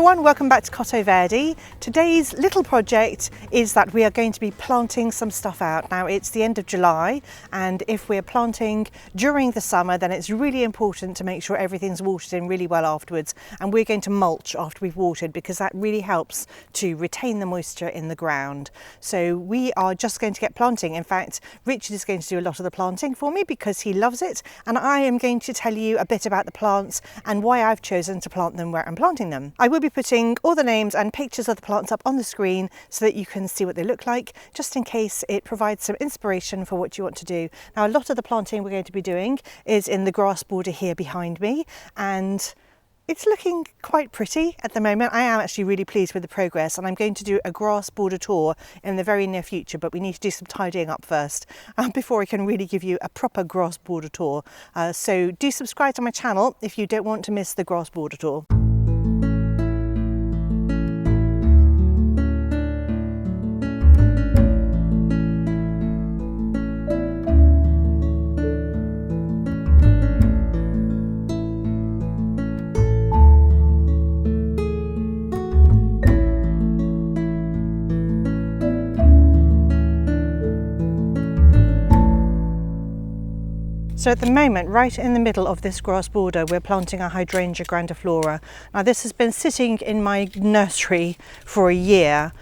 everyone, welcome back to Cottoverdi. Today's little project is that we are going to be planting some stuff out. Now it's the end of July, and if we're planting during the summer then it's really important to make sure everything's watered in really well afterwards, and we're going to mulch after we've watered because that really helps to retain the moisture in the ground. So we are just going to get planting. In fact, Richard is going to do a lot of the planting for me because he loves it, and I am going to tell you a bit about the plants and why I've chosen to plant them where I'm planting them. I will be putting all the names and pictures of the plants up on the screen so that you can see what they look like, just in case it provides some inspiration for what you want to do. Now, a lot of the planting we're going to be doing is in the grass border here behind me, and it's looking quite pretty at the moment. I am actually really pleased with the progress, and I'm going to do a grass border tour in the very near future, but we need to do some tidying up first before I can really give you a proper grass border tour. So do subscribe to my channel if you don't want to miss the grass border tour. So at the moment, right in the middle of this grass border, we're planting a Hydrangea grandiflora. Now this has been sitting in my nursery for a year.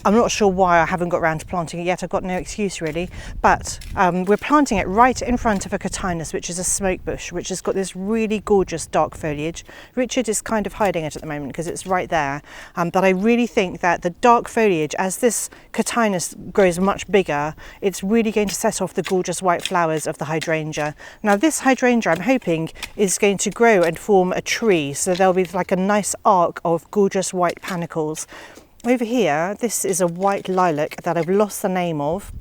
I'm not sure why I haven't got around to planting it yet. I've got no excuse really, but we're planting it right in front of a cotinus, which is a smoke bush, which has got this really gorgeous dark foliage. Richard is kind of hiding it at the moment because it's right there, but I really think that the dark foliage, as this cotinus grows much bigger, it's really going to set off the gorgeous white flowers of the hydrangea. Now this hydrangea, I'm hoping, is going to grow and form a tree, so there'll be like a nice arc of gorgeous white panicles. Over here, this is a white lilac that I've lost the name of,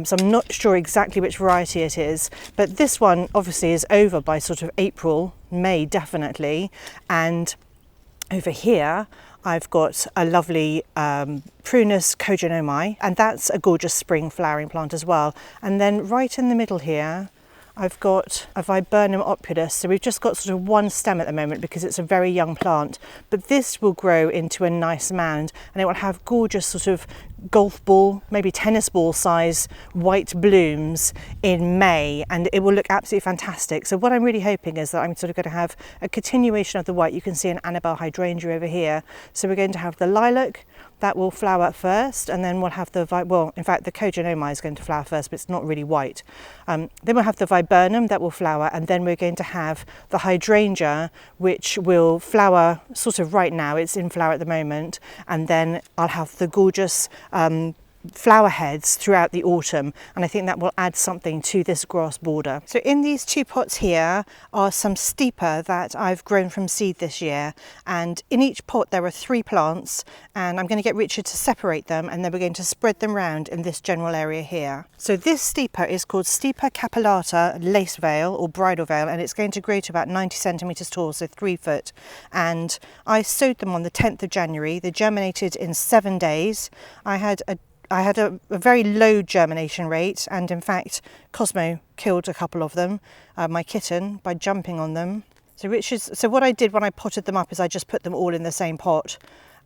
so I'm not sure exactly which variety it is, but this one obviously is over by sort of April, May definitely. And over here I've got a lovely Prunus cogenomai, and that's a gorgeous spring flowering plant as well. And then right in the middle here I've got a Viburnum opulus. So we've just got sort of one stem at the moment because it's a very young plant, but this will grow into a nice mound, and it will have gorgeous sort of golf ball, maybe tennis ball size white blooms in May, and it will look absolutely fantastic. So what I'm really hoping is that I'm sort of going to have a continuation of the white. You can see an Annabelle hydrangea over here. So we're going to have the lilac that will flower first, and then we'll have the, well, in fact the cogenomai is going to flower first, but it's not really white. Then we'll have the viburnum that will flower, and then we're going to have the hydrangea, which will flower sort of right now. It's in flower at the moment, and then I'll have the gorgeous flower heads throughout the autumn, and I think that will add something to this grass border. So in these two pots here are some steeper that I've grown from seed this year, and in each pot there are 3 plants, and I'm going to get Richard to separate them, and then we're going to spread them around in this general area here. So this steeper is called Steeper capillata lace veil or bridal veil, and it's going to grow to about 90 centimeters tall, so 3 foot. And I sowed them on the 10th of January. They germinated in 7 days. I had a very low germination rate, and in fact Cosmo killed a couple of them, my kitten, by jumping on them. So what I did when I potted them up is I just put them all in the same pot,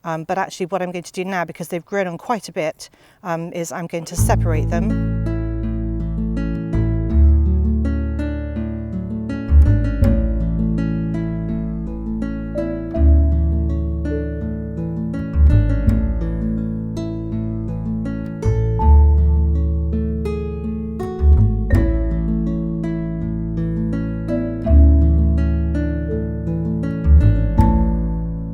but actually what I'm going to do now, because they've grown on quite a bit, is I'm going to separate them.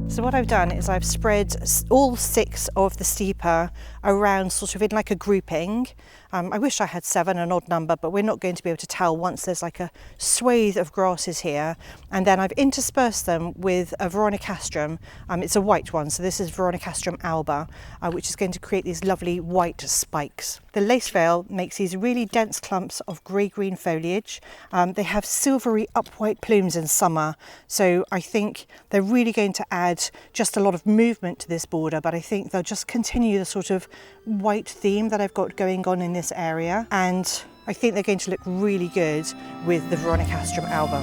So what I've done is I've spread all 6 of the steeper around sort of in like a grouping. I wish I had 7, an odd number, but we're not going to be able to tell once there's like a swathe of grasses here. And then I've interspersed them with a veronicastrum. It's a white one, so this is veronicastrum alba, which is going to create these lovely white spikes. The lace veil makes these really dense clumps of grey-green foliage. They have silvery up-white plumes in summer, so I think they're really going to add just a lot of movement to this border, but I think they'll just continue the sort of white theme that I've got going on in this area, and I think they're going to look really good with the veronicastrum alba.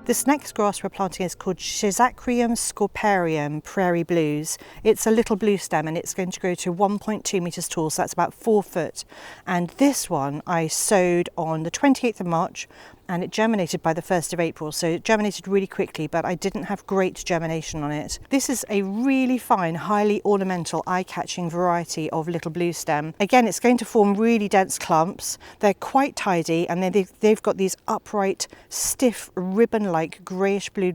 This next grass we're planting is called Schizachyrium scorparium prairie blues. It's a little blue stem and it's going to grow to 1.2 metres tall, so that's about 4 foot. And this one I sowed on the 28th of March and it germinated by the 1st of April, so it germinated really quickly, but I didn't have great germination on it. This is a really fine, highly ornamental, eye-catching variety of little blue stem. Again, it's going to form really dense clumps. They're quite tidy, and then they've got these upright, stiff, ribbon-like greyish-blue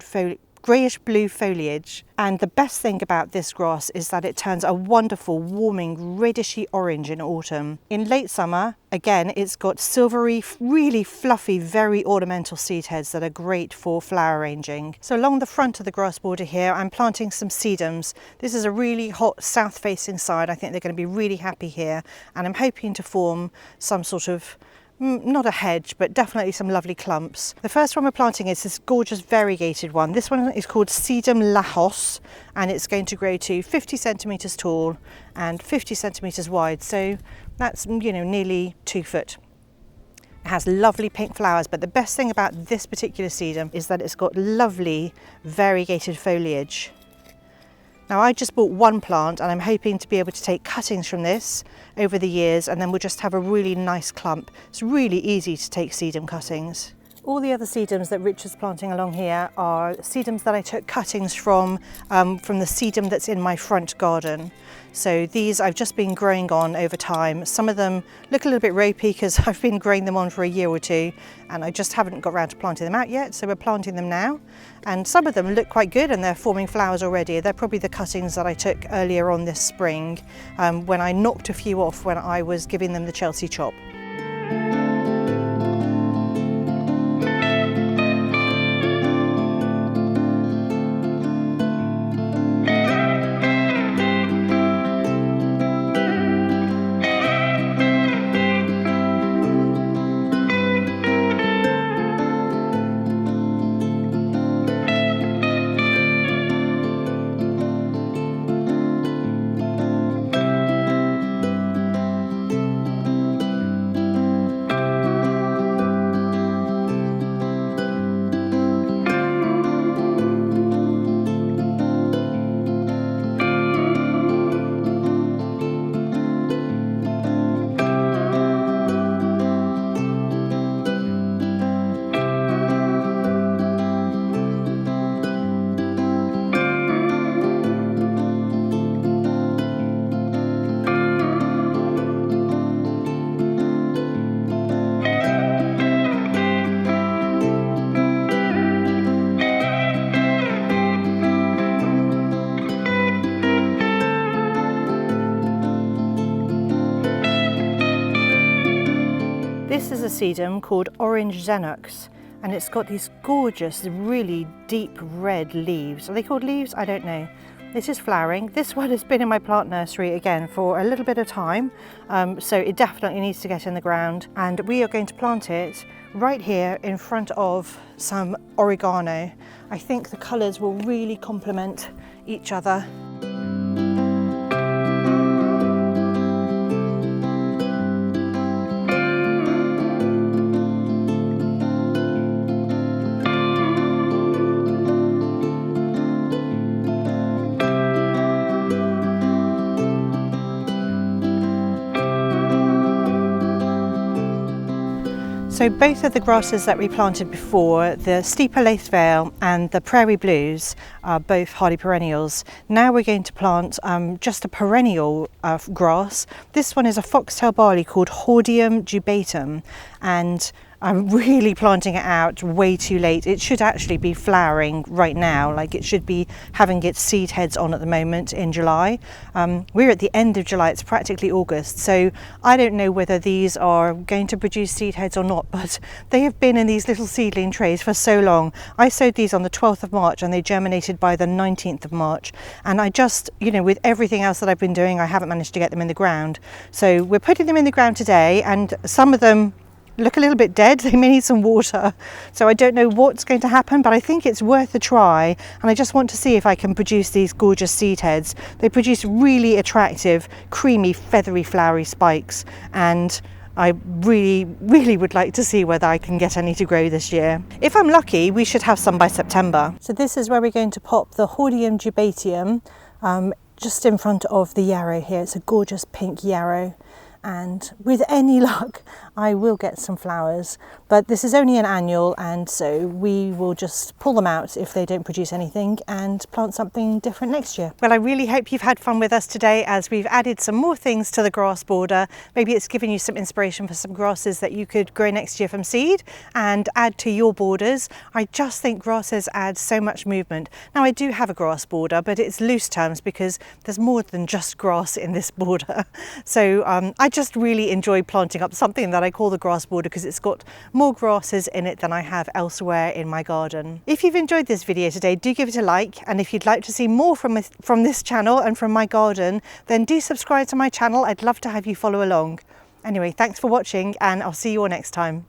foliage. And the best thing about this grass is that it turns a wonderful warming reddishy orange in autumn. In late summer, again, it's got silvery, really fluffy, very ornamental seed heads that are great for flower arranging. So along the front of the grass border here, I'm planting some sedums. This is a really hot south facing side. I think they're going to be really happy here, and I'm hoping to form some sort of not a hedge, but definitely some lovely clumps. The first one we're planting is this gorgeous variegated one. This one is called Sedum lahos, and it's going to grow to 50 centimetres tall and 50 centimetres wide, so that's, you know, nearly 2 foot. It has lovely pink flowers, but the best thing about this particular sedum is that it's got lovely variegated foliage. Now, I just bought one plant and I'm hoping to be able to take cuttings from this over the years, and then we'll just have a really nice clump. It's really easy to take sedum cuttings. All the other sedums that Richard's planting along here are sedums that I took cuttings from the sedum that's in my front garden. So these I've just been growing on over time. Some of them look a little bit ropey because I've been growing them on for a year or two and I just haven't got around to planting them out yet, so we're planting them now. And some of them look quite good and they're forming flowers already. They're probably the cuttings that I took earlier on this spring when I knocked a few off when I was giving them the Chelsea chop. This is a sedum called Orange Xenox, and it's got these gorgeous, really deep red leaves. Are they called leaves? I don't know. It is flowering. This one has been in my plant nursery again for a little bit of time, so it definitely needs to get in the ground, and we are going to plant it right here in front of some oregano. I think the colours will really complement each other. So both of the grasses that we planted before, the steeper lace veil and the prairie blues, are both hardy perennials. Now we're going to plant just a perennial grass. This one is a foxtail barley called Hordeum jubatum, and I'm really planting it out way too late. It should actually be flowering right now, like it should be having its seed heads on at the moment in July. We're at the end of July, it's practically August, so I don't know whether these are going to produce seed heads or not, but they have been in these little seedling trays for so long. I sowed these on the 12th of March and they germinated by the 19th of March. And I just, you know, with everything else that I've been doing, I haven't managed to get them in the ground. So we're putting them in the ground today, and some of them look a little bit dead. They may need some water, so I don't know what's going to happen, but I think it's worth a try, and I just want to see if I can produce these gorgeous seed heads. They produce really attractive, creamy, feathery, flowery spikes, and I really would like to see whether I can get any to grow this year. If I'm lucky, we should have some by September. So this is where we're going to pop the Hordeum jubateum, just in front of the yarrow here. It's a gorgeous pink yarrow, and with any luck I will get some flowers, but this is only an annual, and so we will just pull them out if they don't produce anything and plant something different next year. Well, I really hope you've had fun with us today as we've added some more things to the grass border. Maybe it's given you some inspiration for some grasses that you could grow next year from seed and add to your borders. I just think grasses add so much movement. Now I do have a grass border, but it's loose terms because there's more than just grass in this border. So I just really enjoy planting up something that I call the grass border because it's got more grasses in it than I have elsewhere in my garden. If you've enjoyed this video today, do give it a like, and if you'd like to see more from this channel and from my garden, then do subscribe to my channel. I'd love to have you follow along. Anyway, thanks for watching, and I'll see you all next time.